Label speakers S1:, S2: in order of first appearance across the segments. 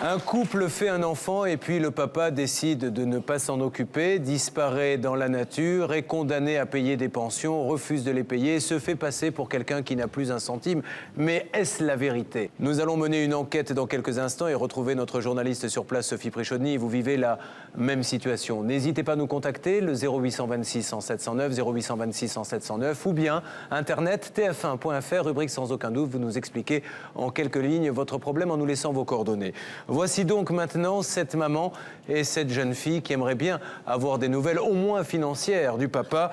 S1: Un couple fait un enfant et puis le papa décide de ne pas s'en occuper, disparaît dans la nature, est condamné à payer des pensions, refuse de les payer, se fait passer pour quelqu'un qui n'a plus un centime. Mais est-ce la vérité? Nous allons mener une enquête dans quelques instants et retrouver notre journaliste sur place, Sophie Prichonny. Vous vivez la même situation. N'hésitez pas à nous contacter, le 0826 107 0826 107 ou bien internet tf1.fr, rubrique sans aucun doute. Vous nous expliquez en quelques lignes votre problème en nous laissant vos coordonnées. Voici donc maintenant cette maman et cette jeune fille qui aimerait bien avoir des nouvelles, au moins financières, du papa.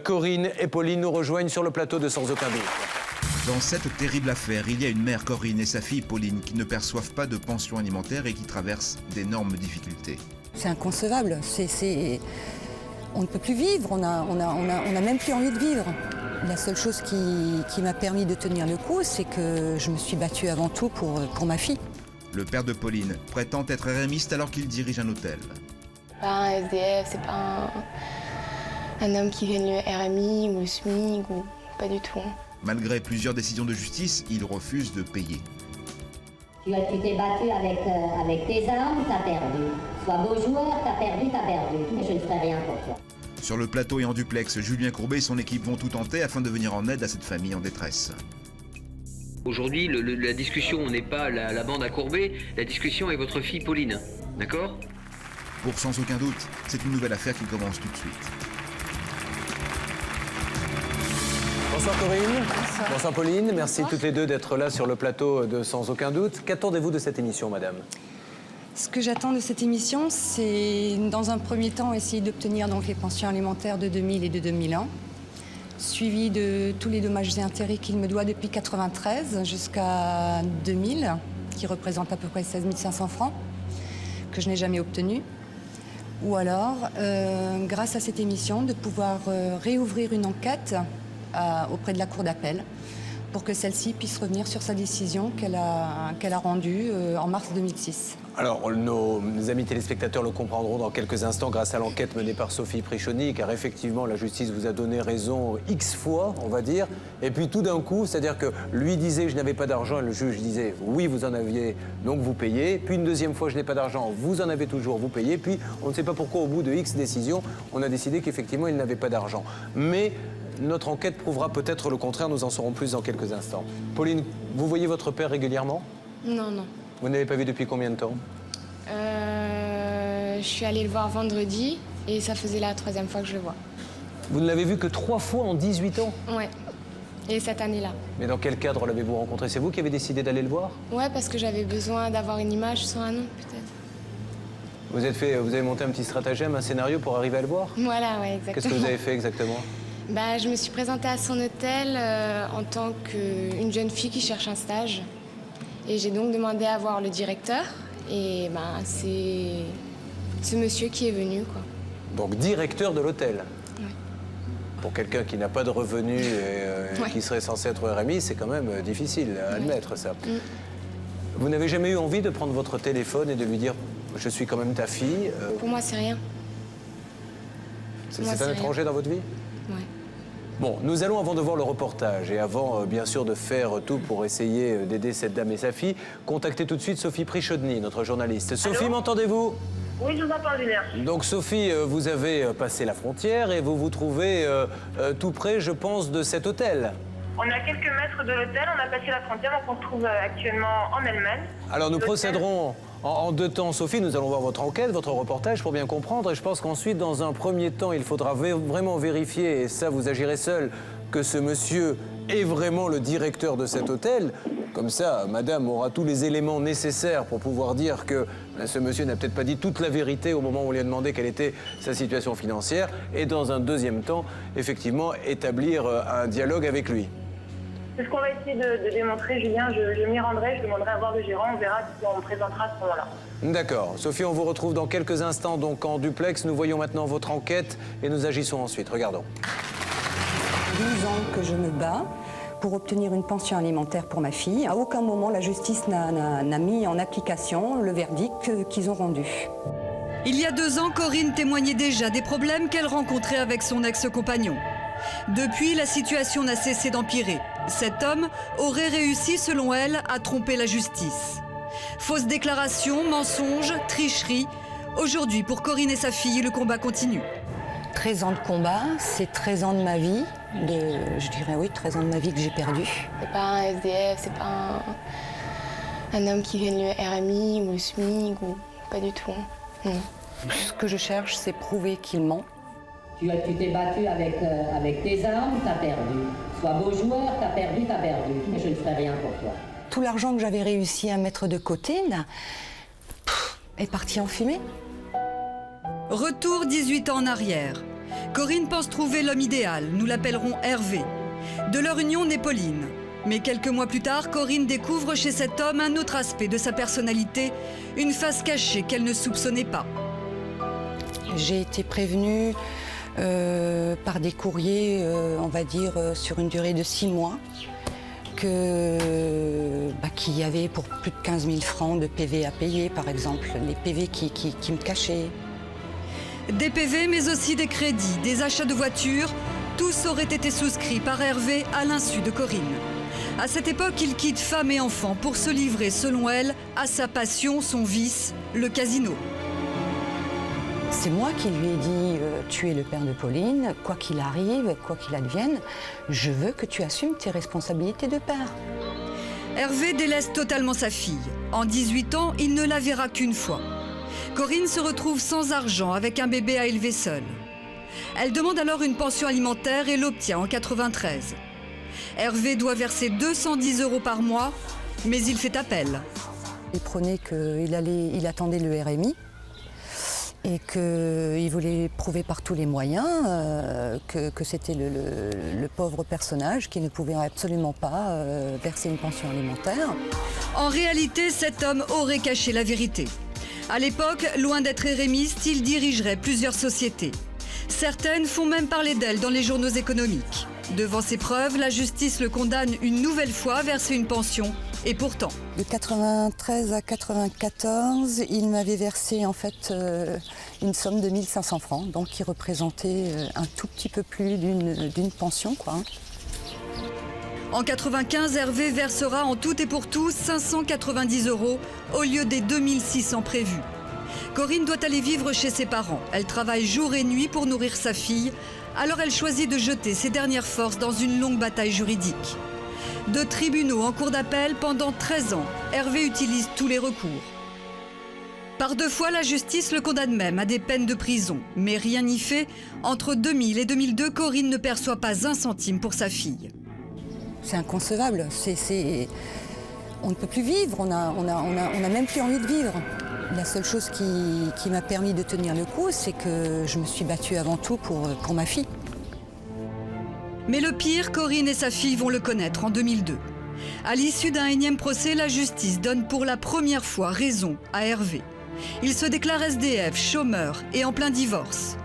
S1: Corinne et Pauline nous rejoignent sur le plateau de Sans aucun doute.
S2: Dans cette terrible affaire, il y a une mère, Corinne, et sa fille, Pauline, qui ne perçoivent pas de pension alimentaire et qui traversent d'énormes difficultés.
S3: C'est inconcevable. On ne peut plus vivre. On a même plus envie de vivre. La seule chose qui m'a permis de tenir le coup, c'est que je me suis battue avant tout pour ma fille.
S2: Le père de Pauline prétend être RMiste alors qu'il dirige un hôtel.
S4: Pas un SDF, c'est pas un homme qui gagne le RMI ou le SMIC, ou pas du tout.
S2: Malgré plusieurs décisions de justice, il refuse de payer.
S5: Tu t'es battu avec tes armes, t'as perdu. Sois beau joueur, t'as perdu, mais je ne ferai rien pour toi.
S2: Sur le plateau et en duplex, Julien Courbet et son équipe vont tout tenter afin de venir en aide à cette famille en détresse.
S6: Aujourd'hui, la discussion n'est pas la bande à Courbet, la discussion est votre fille Pauline, d'accord?
S2: Pour Sans aucun doute, c'est une nouvelle affaire qui commence tout de suite.
S1: Bonsoir Corinne. Bonsoir Pauline. Merci toutes les deux d'être là sur le plateau de Sans aucun doute. Qu'attendez-vous de cette émission, madame?
S3: Ce que j'attends de cette émission, c'est dans un premier temps essayer d'obtenir donc les pensions alimentaires de 2000 et de 2001, suivi de tous les dommages et intérêts qu'il me doit depuis 1993 jusqu'à 2000, qui représente à peu près 16 500 francs, que je n'ai jamais obtenu. Ou alors, grâce à cette émission, de pouvoir réouvrir une enquête auprès de la Cour d'appel pour que celle-ci puisse revenir sur sa décision qu'elle a rendue en mars 2006.
S1: Alors, nos amis téléspectateurs le comprendront dans quelques instants grâce à l'enquête menée par Sophie Prichonny, car effectivement, la justice vous a donné raison X fois, on va dire. Et puis tout d'un coup, c'est-à-dire que lui disait « je n'avais pas d'argent » et le juge disait « oui, vous en aviez, donc vous payez ». Puis une deuxième fois « je n'ai pas d'argent », vous en avez toujours, vous payez. Puis on ne sait pas pourquoi, au bout de X décisions, on a décidé qu'effectivement, il n'avait pas d'argent. Mais notre enquête prouvera peut-être le contraire, nous en saurons plus dans quelques instants. Pauline, vous voyez votre père régulièrement?
S4: Non, non.
S1: Vous ne l'avez pas vu depuis combien de temps?
S4: Je suis allée le voir vendredi et ça faisait la 3e fois que je le vois.
S1: Vous ne l'avez vu que 3 fois en 18 ans?
S4: Ouais. Et cette année-là.
S1: Mais dans quel cadre l'avez-vous rencontré? C'est vous qui avez décidé d'aller le voir?
S4: Ouais, parce que j'avais besoin d'avoir une image sur un nom, peut-être.
S1: Vous avez monté un petit stratagème, un scénario pour arriver à le voir?
S4: Voilà, ouais, exactement.
S1: Qu'est-ce que vous avez fait exactement?
S4: Je me suis présentée à son hôtel en tant qu'une jeune fille qui cherche un stage. Et j'ai donc demandé à voir le directeur. Et c'est ce monsieur qui est venu, quoi.
S1: Donc directeur de l'hôtel?
S4: Ouais.
S1: Pour quelqu'un qui n'a pas de revenus et
S4: Ouais.
S1: qui serait censé être RMI, c'est quand même difficile à admettre ça. Vous n'avez jamais eu envie de prendre votre téléphone et de lui dire « je suis quand même ta fille »
S4: Pour moi, c'est rien.
S1: C'est
S4: Moi,
S1: un
S4: c'est
S1: étranger dans votre vie?
S4: Ouais.
S1: Bon, nous allons, avant de voir le reportage et avant, bien sûr, de faire tout pour essayer d'aider cette dame et sa fille, contacter tout de suite Sophie Prichonny, notre journaliste. Sophie, m'entendez-vous?
S7: Oui, je vous entends, Julien.
S1: Donc, Sophie, vous avez passé la frontière et vous vous trouvez tout près, je pense, de cet hôtel.
S7: On est à quelques mètres de l'hôtel, on a passé la frontière, donc on se trouve actuellement en Allemagne.
S1: Alors, nous
S7: L'hôtel-
S1: procéderons en 2 temps, Sophie. Nous allons voir votre enquête, votre reportage pour bien comprendre. Et je pense qu'ensuite, dans un premier temps, il faudra vraiment vérifier, et ça, vous agirez seul, que ce monsieur est vraiment le directeur de cet hôtel. Comme ça, madame aura tous les éléments nécessaires pour pouvoir dire que ce monsieur n'a peut-être pas dit toute la vérité au moment où on lui a demandé quelle était sa situation financière. Et dans un deuxième temps, effectivement, établir un dialogue avec lui.
S7: C'est ce qu'on va essayer de démontrer, Julien. Je m'y rendrai, je demanderai à voir le gérant, on verra si on me présentera à ce moment-là.
S1: D'accord. Sophie, on vous retrouve dans quelques instants donc en duplex. Nous voyons maintenant votre enquête et nous agissons ensuite. Regardons.
S3: 12 ans que je me bats pour obtenir une pension alimentaire pour ma fille. À aucun moment, la justice n'a mis en application le verdict qu'ils ont rendu.
S8: Il y a 2 ans, Corinne témoignait déjà des problèmes qu'elle rencontrait avec son ex-compagnon. Depuis, la situation n'a cessé d'empirer. Cet homme aurait réussi, selon elle, à tromper la justice. Fausses déclarations, mensonges, tricheries. Aujourd'hui, pour Corinne et sa fille, le combat continue.
S9: 13 ans de combat, c'est 13 ans de ma vie, je dirais oui, 13 ans de ma vie que j'ai perdu.
S4: C'est pas un SDF, c'est pas un homme qui gagne le RMI ou le SMIC, ou pas du tout. Non.
S9: Ce que je cherche, c'est prouver qu'il ment.
S5: Tu t'es battu avec tes armes, t'as perdu. Sois beau joueur, t'as perdu, mais je ne ferai rien pour toi.
S9: Tout l'argent que j'avais réussi à mettre de côté là, est parti en fumée.
S8: Retour 18 ans en arrière. Corinne pense trouver l'homme idéal, nous l'appellerons Hervé. De leur union naît Pauline. Mais quelques mois plus tard, Corinne découvre chez cet homme un autre aspect de sa personnalité, une face cachée qu'elle ne soupçonnait pas.
S9: J'ai été prévenue par des courriers, on va dire, sur une durée de 6 mois, qu'il y avait pour plus de 15 000 francs de PV à payer, par exemple, les PV qui me cachaient.
S8: Des PV, mais aussi des crédits, des achats de voitures, tous auraient été souscrits par Hervé à l'insu de Corinne. À cette époque, il quitte femme et enfants pour se livrer, selon elle, à sa passion, son vice, le casino.
S9: C'est moi qui lui ai dit tu es le père de Pauline, quoi qu'il arrive, quoi qu'il advienne, je veux que tu assumes tes responsabilités de père.
S8: Hervé délaisse totalement sa fille. En 18 ans, il ne la verra qu'une fois. Corinne se retrouve sans argent avec un bébé à élever seule. Elle demande alors une pension alimentaire et l'obtient en 93. Hervé doit verser 210 € par mois, mais il fait appel.
S9: Il prenait qu'il attendait le RMI et qu'il voulait prouver par tous les moyens que c'était le pauvre personnage qui ne pouvait absolument pas verser une pension alimentaire.
S8: En réalité, cet homme aurait caché la vérité. À l'époque, loin d'être érémiste, il dirigerait plusieurs sociétés. Certaines font même parler d'elle dans les journaux économiques. Devant ces preuves, la justice le condamne une nouvelle fois à verser une pension. Et pourtant...
S9: De 93 à 94, il m'avait versé en fait une somme de 1 500 francs, donc qui représentait un tout petit peu plus d'une pension, quoi.
S8: En 95, Hervé versera en tout et pour tout 590 € au lieu des 2600 prévus. Corinne doit aller vivre chez ses parents. Elle travaille jour et nuit pour nourrir sa fille. Alors elle choisit de jeter ses dernières forces dans une longue bataille juridique. De tribunaux en cour d'appel pendant 13 ans, Hervé utilise tous les recours. Par 2 fois, la justice le condamne même à des peines de prison. Mais rien n'y fait. Entre 2000 et 2002, Corinne ne perçoit pas un centime pour sa fille.
S9: C'est inconcevable. On ne peut plus vivre. On n'a même plus envie de vivre. La seule chose qui m'a permis de tenir le coup, c'est que je me suis battue avant tout pour ma fille.
S8: Mais le pire, Corinne et sa fille vont le connaître en 2002. À l'issue d'un énième procès, la justice donne pour la première fois raison à Hervé. Il se déclare SDF, chômeur et en plein divorce.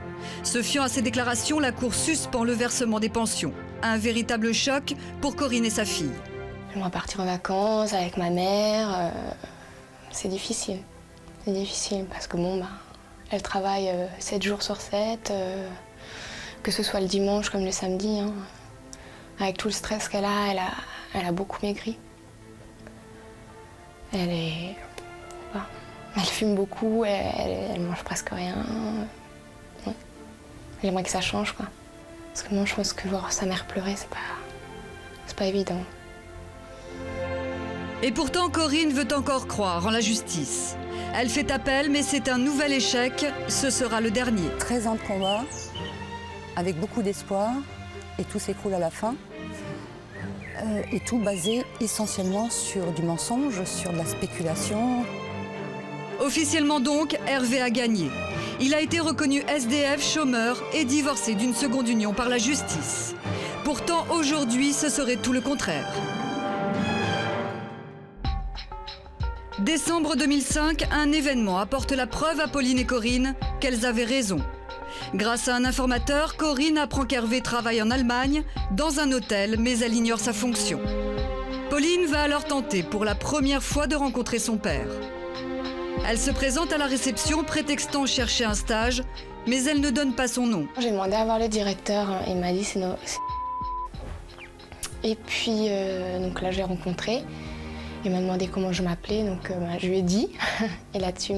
S8: Se fiant à ces déclarations, la Cour suspend le versement des pensions. Un véritable choc pour Corinne et sa fille.
S4: J'aimerais partir en vacances avec ma mère. C'est difficile. C'est difficile parce que elle travaille 7 jours sur 7, que ce soit le dimanche comme le samedi. Hein. Avec tout le stress qu'elle a, elle a beaucoup maigri. Elle fume beaucoup, elle mange presque rien. Ouais. Elle aimerait que ça change, quoi. Parce que moi, je pense que voir sa mère pleurer, c'est pas évident.
S8: Et pourtant, Corinne veut encore croire en la justice. Elle fait appel, mais c'est un nouvel échec. Ce sera le dernier.
S9: 13 ans de combat, avec beaucoup d'espoir, et tout s'écroule à la fin. Et tout basé essentiellement sur du mensonge, sur de la spéculation.
S8: Officiellement donc, Hervé a gagné. Il a été reconnu SDF, chômeur et divorcé d'une seconde union par la justice. Pourtant, aujourd'hui, ce serait tout le contraire. Décembre 2005, un événement apporte la preuve à Pauline et Corinne qu'elles avaient raison. Grâce à un informateur, Corinne apprend qu'Hervé travaille en Allemagne, dans un hôtel, mais elle ignore sa fonction. Pauline va alors tenter pour la première fois de rencontrer son père. Elle se présente à la réception prétextant chercher un stage, mais elle ne donne pas son nom.
S4: J'ai demandé à voir le directeur, il m'a dit c'est. Et puis donc là j'ai rencontré Il m'a demandé comment je m'appelais, donc je lui ai dit. Et là-dessus,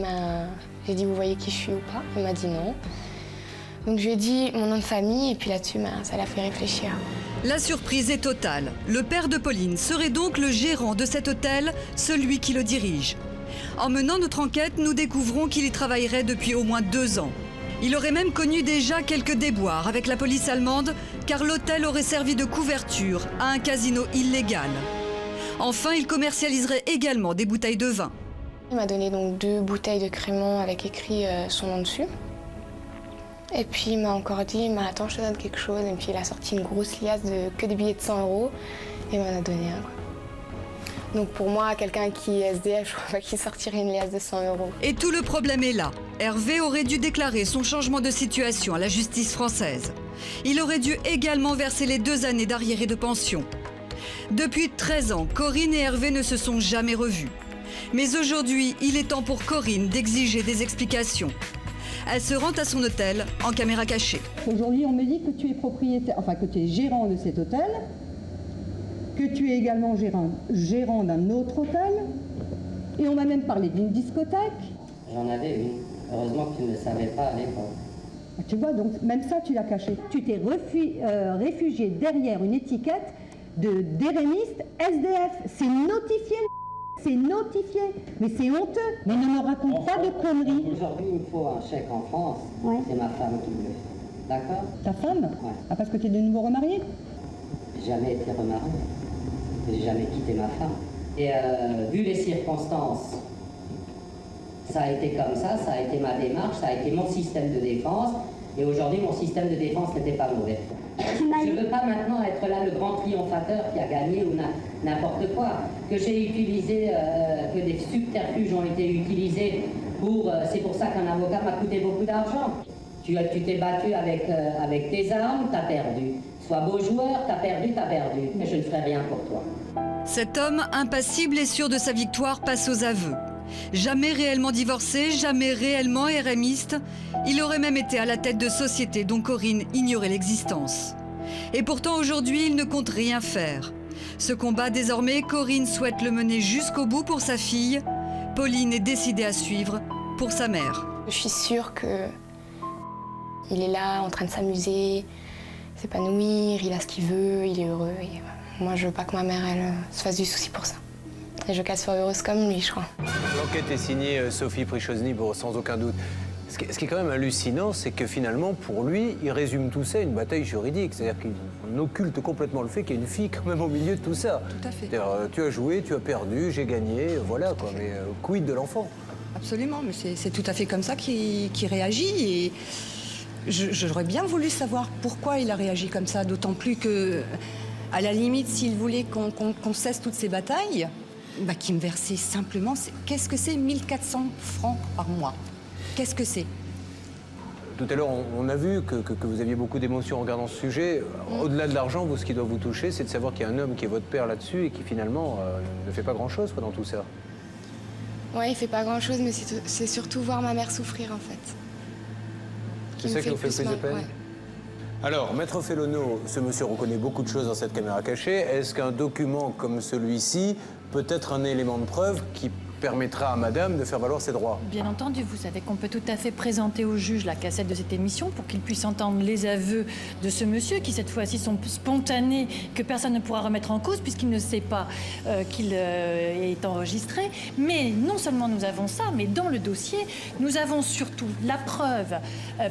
S4: j'ai dit, vous voyez qui je suis ou pas? Il m'a dit non. Donc je lui ai dit mon nom de famille et puis là-dessus, ça l'a fait réfléchir.
S8: La surprise est totale. Le père de Pauline serait donc le gérant de cet hôtel, celui qui le dirige. En menant notre enquête, nous découvrons qu'il y travaillerait depuis au moins 2 ans. Il aurait même connu déjà quelques déboires avec la police allemande, car l'hôtel aurait servi de couverture à un casino illégal. Enfin, il commercialiserait également des bouteilles de vin.
S4: Il m'a donné donc 2 bouteilles de crémant avec écrit son nom dessus. Et puis il m'a encore dit, attends, je te donne quelque chose. Et puis il a sorti une grosse liasse que des billets de 100 € et il m'en a donné un. Donc pour moi, quelqu'un qui est SDF, je crois pas qu'il sortirait une liasse de 100 €.
S8: Et tout le problème est là. Hervé aurait dû déclarer son changement de situation à la justice française. Il aurait dû également verser les 2 années d'arriérés de pension. Depuis 13 ans, Corinne et Hervé ne se sont jamais revus. Mais aujourd'hui, il est temps pour Corinne d'exiger des explications. Elle se rend à son hôtel en caméra cachée.
S10: Aujourd'hui, on me dit que tu es propriétaire, enfin que tu es gérant de cet hôtel, que tu es également gérant d'un autre hôtel, et on m'a même parlé d'une discothèque.
S5: J'en avais une. Heureusement que tu ne le savais pas à l'époque.
S10: Tu vois, donc même ça, tu l'as caché. Tu t'es réfugié derrière une étiquette d'érémiste SDF. C'est notifié. C'est notifié, mais c'est honteux. Mais ne me raconte pas de conneries.
S5: Aujourd'hui, il me faut un chèque en France. Ouais. C'est ma femme qui me le fait. D'accord?
S10: Ta femme?
S5: Ouais.
S10: Ah, parce que tu es de nouveau remarié?
S5: J'ai jamais été remarié. J'ai jamais quitté ma femme. Et vu les circonstances, ça a été comme ça a été ma démarche, ça a été mon système de défense. Et aujourd'hui, mon système de défense n'était pas mauvais. Je ne veux pas maintenant être là le grand triomphateur qui a gagné ou n'importe quoi. Que j'ai utilisé, que des subterfuges ont été utilisés pour... c'est pour ça qu'un avocat m'a coûté beaucoup d'argent. Tu t'es battu avec tes armes, t'as perdu. Sois beau joueur, t'as perdu. Mais je ne ferai rien pour toi.
S8: Cet homme, impassible et sûr de sa victoire, passe aux aveux. Jamais réellement divorcé, jamais réellement RMiste, il aurait même été à la tête de sociétés dont Corinne ignorait l'existence. Et pourtant aujourd'hui, il ne compte rien faire. Ce combat désormais, Corinne souhaite le mener jusqu'au bout pour sa fille. Pauline est décidée à suivre pour sa mère.
S4: Je suis sûre qu'il est là en train de s'amuser, s'épanouir, il a ce qu'il veut, il est heureux. Et moi, je veux pas que ma mère se fasse du souci pour ça. Et je veux qu'elle soit heureuse comme lui, je crois.
S1: L'enquête est signée Sophie Prichozny, sans aucun doute. Ce qui est quand même hallucinant, c'est que finalement, pour lui, il résume tout ça à une bataille juridique. C'est-à-dire qu'il occulte complètement le fait qu'il y a une fille quand même au milieu de tout ça.
S3: Tout à fait.
S1: C'est-à-dire, tu as joué, tu as perdu, j'ai gagné, voilà quoi. Mais quid de l'enfant?
S3: Absolument, mais c'est tout à fait comme ça qu'il réagit. Et j'aurais bien voulu savoir pourquoi il a réagi comme ça, d'autant plus que, à la limite, s'il voulait qu'on cesse toutes ces batailles, qu'il me versait simplement... Qu'est-ce que c'est 1400 francs par mois? Qu'est-ce que c'est?
S1: Tout à l'heure, on a vu que vous aviez beaucoup d'émotions en regardant ce sujet. Au-delà de l'argent, ce qui doit vous toucher, c'est de savoir qu'il y a un homme qui est votre père là-dessus et qui finalement ne fait pas grand-chose dans tout ça.
S4: Ouais, il fait pas grand-chose, mais c'est surtout voir ma mère souffrir, en fait.
S1: C'est ça qui vous fait le plus de peine?
S4: Ouais.
S1: Alors, Maître Fellonneau, ce monsieur reconnaît beaucoup de choses dans cette caméra cachée. Est-ce qu'un document comme celui-ci peut être un élément de preuve qui permettra à madame de faire valoir ses droits?
S11: Bien entendu, vous savez qu'on peut tout à fait présenter au juge la cassette de cette émission pour qu'il puisse entendre les aveux de ce monsieur qui, cette fois-ci, sont spontanés, que personne ne pourra remettre en cause puisqu'il ne sait pas qu'il est enregistré. Mais non seulement nous avons ça, mais dans le dossier, nous avons surtout la preuve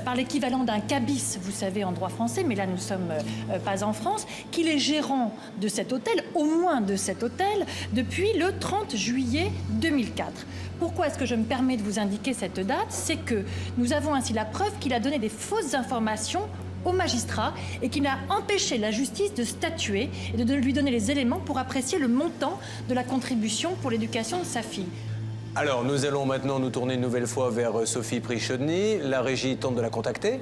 S11: par l'équivalent d'un cabis, vous savez, en droit français, mais là nous ne sommes pas en France, qu'il est gérant de cet hôtel, au moins de cet hôtel, depuis le 30 juillet 2004. Pourquoi est-ce que je me permets de vous indiquer cette date? C'est que nous avons ainsi la preuve qu'il a donné des fausses informations au magistrat et qu'il a empêché la justice de statuer et de lui donner les éléments pour apprécier le montant de la contribution pour l'éducation de sa fille.
S1: Alors, nous allons maintenant nous tourner une nouvelle fois vers Sophie Prichozny. La régie tente de la contacter.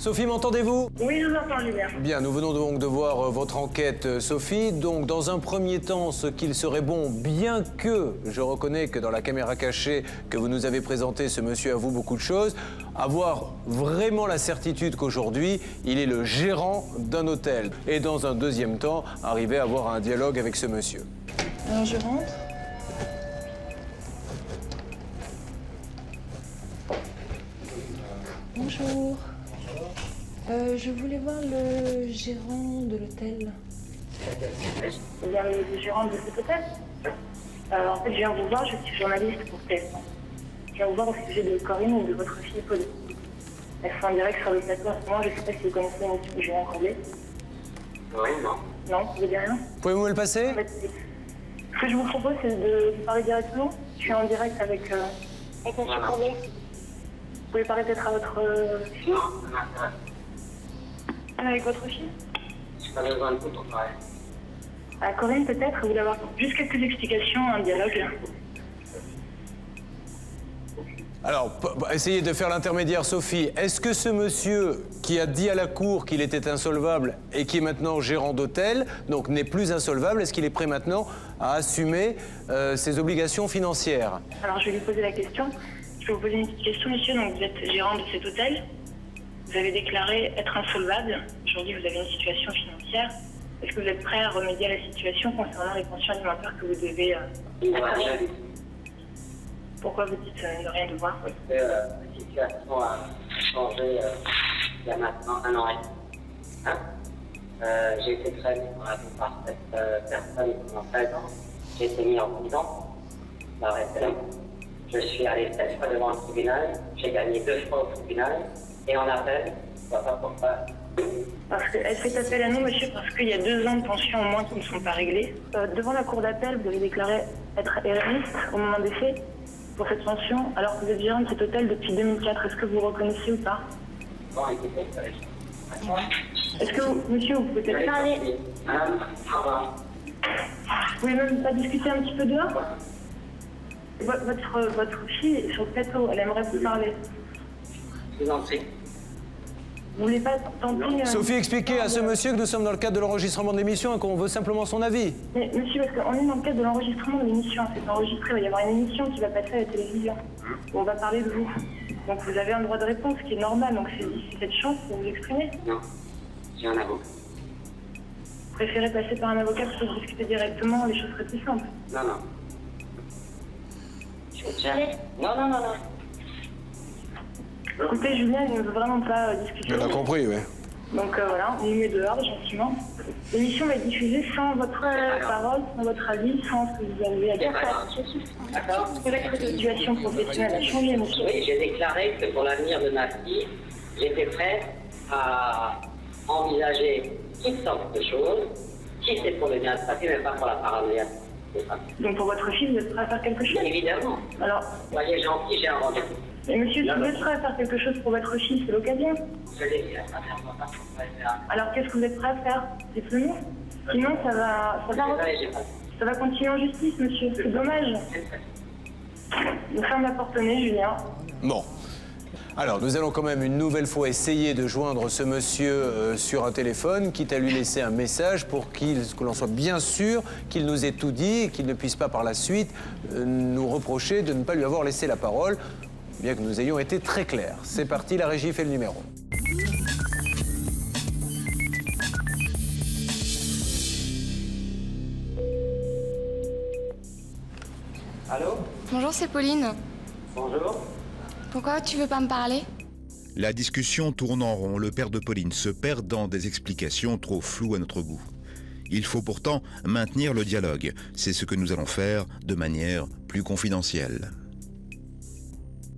S1: Sophie, m'entendez-vous?
S7: Oui, je vous entends, Julien.
S1: Bien, nous venons donc de voir votre enquête, Sophie. Donc, dans un premier temps, ce qu'il serait bon, bien que je reconnais que dans la caméra cachée que vous nous avez présentée, ce monsieur avoue beaucoup de choses, avoir vraiment la certitude qu'aujourd'hui, il est le gérant d'un hôtel. Et dans un deuxième temps, arriver à avoir un dialogue avec ce monsieur.
S12: Alors, je rentre. Bonjour. Je voulais voir le gérant de l'hôtel.
S7: Il y a le gérant de cet hôtel. En fait, je viens vous voir, je suis journaliste pour TF1. Je viens vous voir au sujet de Corinne ou de votre fille Pauline. Elles sont en direct sur le plateau en ce moment, je ne sais pas si vous connaissez l'émission de Julien Courbet.
S5: Oui, non.
S7: Non, vous dites rien?
S1: Pouvez-vous me le passer?
S7: En fait, ce que je vous propose, c'est de parler directement. Je suis en direct avec M. Courbet. Vous pouvez parler peut-être à votre fille? Avec votre fille?
S5: Je n'ai pas besoin de vous pour parler.
S7: À Corinne, peut-être, vous voulez avoir juste quelques explications, un dialogue.
S1: Alors, essayez de faire l'intermédiaire, Sophie. Est-ce que ce monsieur qui a dit à la cour qu'il était insolvable et qui est maintenant gérant d'hôtel, donc n'est plus insolvable, est-ce qu'il est prêt maintenant à assumer ses obligations financières?
S7: Alors, je vais lui poser la question. Je vais vous poser une petite question, monsieur. Donc, vous êtes gérant de cet hôtel. Vous avez déclaré être insolvable. Aujourd'hui, vous avez une situation financière. Est-ce que vous êtes prêt à remédier à la situation concernant les pensions alimentaires que vous devez accorder? Pourquoi vous dites ne rien devoir?
S5: Parce que la situation a changé il y a maintenant 1 an et demi. J'ai été traité par cette personne pendant 13 ans. J'ai été mis en prison. Je suis allé 7 fois devant le tribunal. J'ai gagné 2 fois au tribunal. Et en appel, je ne vois pas pourquoi.
S7: Parce qu'elle fait appel à nous, monsieur, parce qu'il y a 2 ans de pension au moins qui ne sont pas réglés. Devant la cour d'appel, vous avez déclaré être RMiste au moment des faits pour cette pension, alors que vous êtes gérant de cet hôtel depuis 2004. Est-ce que vous reconnaissez ou pas?
S5: Bon, écoutez,
S7: est-ce que vous, monsieur, vous pouvez peut-être parler? Vous pouvez même pas discuter un petit peu dehors? Votre fille est sur le plateau, elle aimerait vous parler.
S5: Je vous en prie.
S7: Vous voulez pas tenter...
S1: Sophie, expliquez à ce monsieur que nous sommes dans le cadre de l'enregistrement de l'émission et qu'on veut simplement son avis.
S7: Mais monsieur, parce qu'on est dans le cadre de l'enregistrement de l'émission, c'est enregistré, il va y avoir une émission qui va passer à la télévision, où on va parler de vous. Donc vous avez un droit de réponse qui est normal, donc c'est cette chance pour vous exprimer.
S5: Non, j'ai un avocat.
S7: Vous préférez passer par un avocat plutôt que discuter directement, les choses seraient plus simples.
S5: Non, non. Non.
S7: Écoutez, Julien, il ne veut vraiment pas discuter.
S1: On a compris, oui.
S7: Donc voilà, on met dehors, gentiment. L'émission va être diffusée sans votre parole, sans votre avis, sans ce que vous avez à dire.
S5: D'accord.
S7: Votre situation professionnelle a changé, monsieur.
S5: Oui, j'ai déclaré que pour l'avenir de ma fille, j'étais prêt à envisager toutes sortes de choses, si c'est pour le bien de sa fille, mais pas pour la paranoïa.
S7: Donc pour votre fille, vous êtes prêt à faire quelque chose?
S5: Évidemment.
S7: Alors,
S5: soyez gentil, j'ai un rendez-vous.
S7: Mais monsieur, si vous êtes prêt à faire quelque chose pour votre fille, c'est l'occasion.
S5: Je l'ai dit,
S7: alors qu'est-ce que vous êtes prêt à faire? Dites-le-nous. Sinon, ça va continuer en justice, monsieur. C'est dommage. Nous fermons la porte au nez, Julien.
S1: Bon. Alors, nous allons quand même une nouvelle fois essayer de joindre ce monsieur sur un téléphone, quitte à lui laisser un message pour que l'on soit bien sûr qu'il nous ait tout dit et qu'il ne puisse pas par la suite nous reprocher de ne pas lui avoir laissé la parole, bien que nous ayons été très clairs. C'est parti, la régie fait le numéro.
S5: Allô?
S4: Bonjour, c'est Pauline.
S5: Bonjour.
S4: Pourquoi tu veux pas me parler?
S2: La discussion tourne en rond, le père de Pauline se perd dans des explications trop floues à notre goût. Il faut pourtant maintenir le dialogue. C'est ce que nous allons faire de manière plus confidentielle.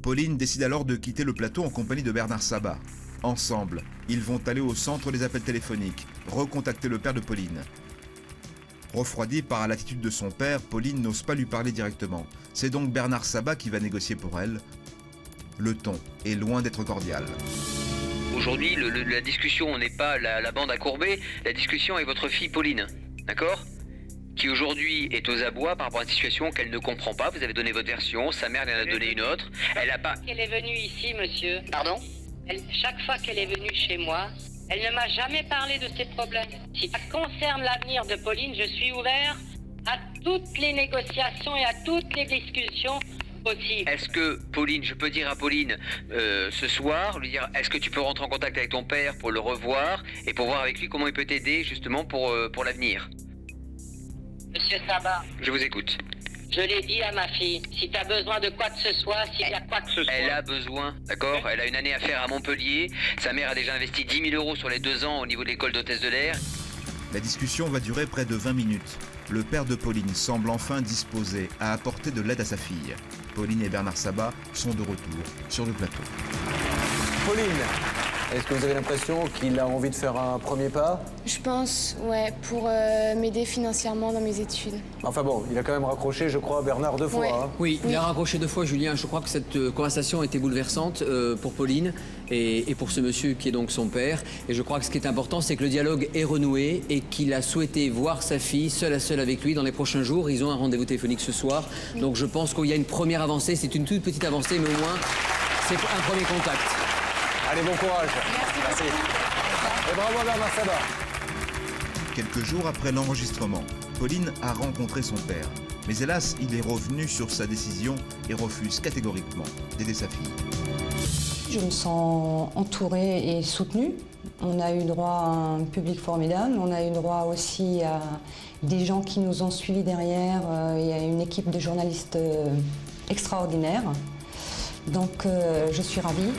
S2: Pauline décide alors de quitter le plateau en compagnie de Bernard Sabat. Ensemble, ils vont aller au centre des appels téléphoniques, recontacter le père de Pauline. Refroidie par l'attitude de son père, Pauline n'ose pas lui parler directement. C'est donc Bernard Sabat qui va négocier pour elle. Le ton est loin d'être cordial.
S6: Aujourd'hui, la discussion n'est pas la bande à courber, la discussion est votre fille Pauline, d'accord? Qui aujourd'hui est aux abois par rapport à une situation qu'elle ne comprend pas. Vous avez donné votre version, sa mère lui en a donné une autre. Elle a pas...
S5: Elle est venue ici, monsieur.
S6: Pardon?
S5: Chaque fois qu'elle est venue chez moi, elle ne m'a jamais parlé de ses problèmes. Si ça concerne l'avenir de Pauline, je suis ouvert à toutes les négociations et à toutes les discussions possibles.
S6: Est-ce que, Pauline, je peux dire à Pauline, ce soir, lui dire, est-ce que tu peux rentrer en contact avec ton père pour le revoir et pour voir avec lui comment il peut t'aider justement pour l'avenir?
S5: Monsieur Sabat.
S6: Je vous écoute.
S5: Je l'ai dit à ma fille, si tu as besoin de quoi que ce soit, s'il y a quoi que ce soit...
S6: Elle a besoin, d'accord? Elle a une année à faire à Montpellier. Sa mère a déjà investi 10 000 € sur les 2 ans au niveau de l'école d'hôtesse de l'air.
S2: La discussion va durer près de 20 minutes. Le père de Pauline semble enfin disposé à apporter de l'aide à sa fille. Pauline et Bernard Sabat sont de retour sur le plateau.
S1: Pauline, est-ce que vous avez l'impression qu'il a envie de faire un premier pas?
S4: Je pense, ouais, pour m'aider financièrement dans mes études.
S1: Enfin bon, il a quand même raccroché, je crois, Bernard 2 fois.
S4: Ouais.
S1: Hein.
S13: Oui, il a raccroché 2 fois, Julien. Je crois que cette conversation a été bouleversante pour Pauline et pour ce monsieur qui est donc son père. Et je crois que ce qui est important, c'est que le dialogue est renoué et qu'il a souhaité voir sa fille seule à seule avec lui dans les prochains jours. Ils ont un rendez-vous téléphonique ce soir. Donc je pense qu'il y a une première avancée. C'est une toute petite avancée, mais au moins, c'est un premier contact.
S1: Allez, bon courage. Merci. Et bravo à Bernard Sabat.
S2: Quelques jours après l'enregistrement, Pauline a rencontré son père. Mais hélas, il est revenu sur sa décision et refuse catégoriquement d'aider sa fille.
S3: Je me sens entourée et soutenue. On a eu droit à un public formidable. On a eu droit aussi à des gens qui nous ont suivis derrière. Il y a une équipe de journalistes extraordinaire. Donc je suis ravie.